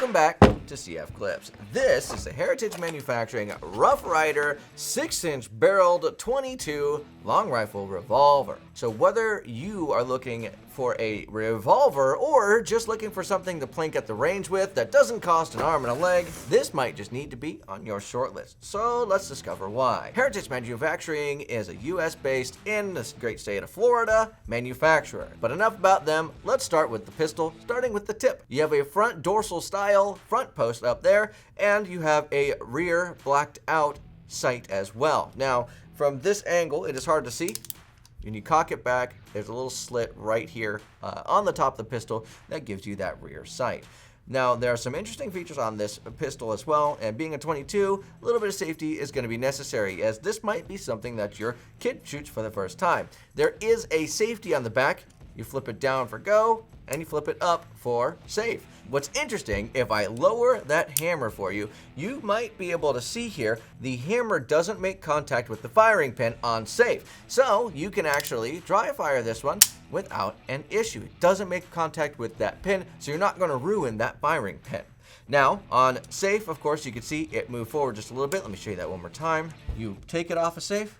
Welcome back to CF Clips. This is the Heritage Manufacturing Rough Rider 6-inch barreled 22 long rifle revolver. So whether you are looking for a revolver or just looking for something to plink at the range with that doesn't cost an arm and a leg, this might just need to be on your short list. So let's discover why. Heritage Manufacturing is a US-based, in the great state of Florida, manufacturer. But enough about them, let's start with the pistol, starting with the tip. You have a front dorsal style front post up there, and you have a rear blacked out sight as well. Now, from this angle, it is hard to see. When you cock it back, there's a little slit right here on the top of the pistol that gives you that rear sight. Now, there are some interesting features on this pistol as well, and being a 22, a little bit of safety is going to be necessary, as this might be something that your kid shoots for the first time. There is a safety on the back. You flip it down for go, and you flip it up for safe. What's interesting, if I lower that hammer for you, you might be able to see here, the hammer doesn't make contact with the firing pin on safe. So you can actually dry fire this one without an issue. It doesn't make contact with that pin, so you're not going to ruin that firing pin. Now, on safe, of course, you can see it move forward just a little bit. Let me show you that one more time. You take it off of safe,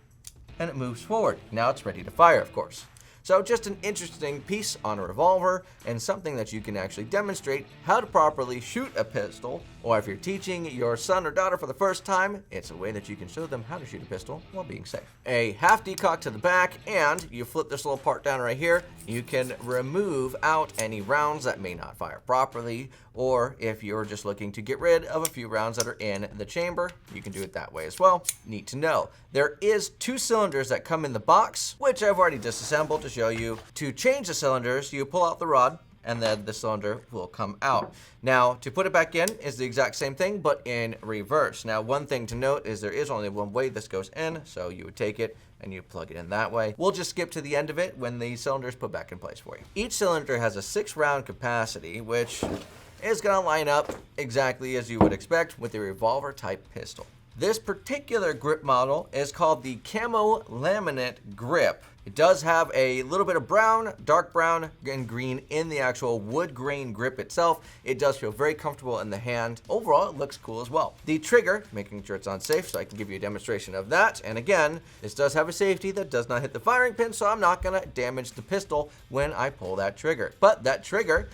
and it moves forward. Now it's ready to fire, of course. So just an interesting piece on a revolver, and something that you can actually demonstrate how to properly shoot a pistol, or if you're teaching your son or daughter for the first time, it's a way that you can show them how to shoot a pistol while being safe. A half decock to the back, and you flip this little part down right here. You can remove out any rounds that may not fire properly, or if you're just looking to get rid of a few rounds that are in the chamber, you can do it that way as well. Neat to know. There is 2 cylinders that come in the box, which I've already disassembled to show you. To change the cylinders, you pull out the rod, and then the cylinder will come out. Now, to put it back in is the exact same thing, but in reverse. Now, one thing to note is there is only one way this goes in, so you would take it and you plug it in that way. We'll just skip to the end of it when the cylinder is put back in place for you. Each cylinder has a 6-round capacity, which is gonna line up exactly as you would expect with a revolver type pistol. This particular grip model is called the Camo Laminate Grip. It does have a little bit of brown, dark brown, and green in the actual wood grain grip itself. It does feel very comfortable in the hand. Overall, it looks cool as well. The trigger, making sure it's on safe, so I can give you a demonstration of that. And again, this does have a safety that does not hit the firing pin, so I'm not gonna damage the pistol when I pull that trigger. But that trigger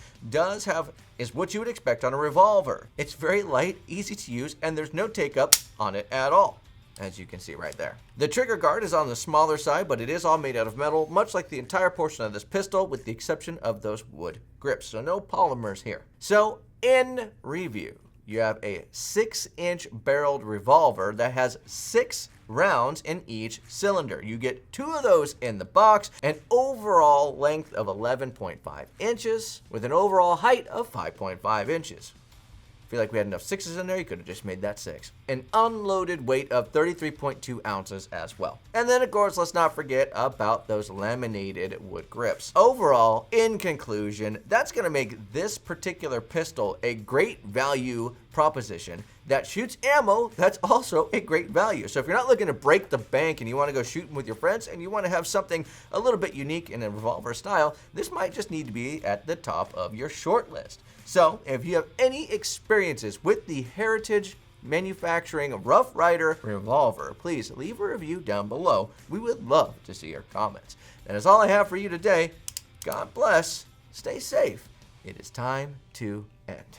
is what you would expect on a revolver. It's very light, easy to use, and there's no take up on it at all, as you can see right there. The trigger guard is on the smaller side, but it is all made out of metal, much like the entire portion of this pistol, with the exception of those wood grips, so no polymers here. So, in review, you have a 6-inch barreled revolver that has 6 rounds in each cylinder. You get 2 of those in the box, an overall length of 11.5 inches, with an overall height of 5.5 inches. Feel like we had enough 6s in there, you could have just made that 6. An unloaded weight of 33.2 ounces as well. And then, of course, let's not forget about those laminated wood grips. Overall, in conclusion, that's going to make this particular pistol a great value proposition that shoots ammo that's also a great value. So if you're not looking to break the bank and you want to go shooting with your friends and you want to have something a little bit unique in a revolver style, this might just need to be at the top of your short list. So if you have any experiences with the Heritage Manufacturing Rough Rider revolver, please leave a review down below. We would love to see your comments. That is all I have for you today. God bless. Stay safe. It is time to end.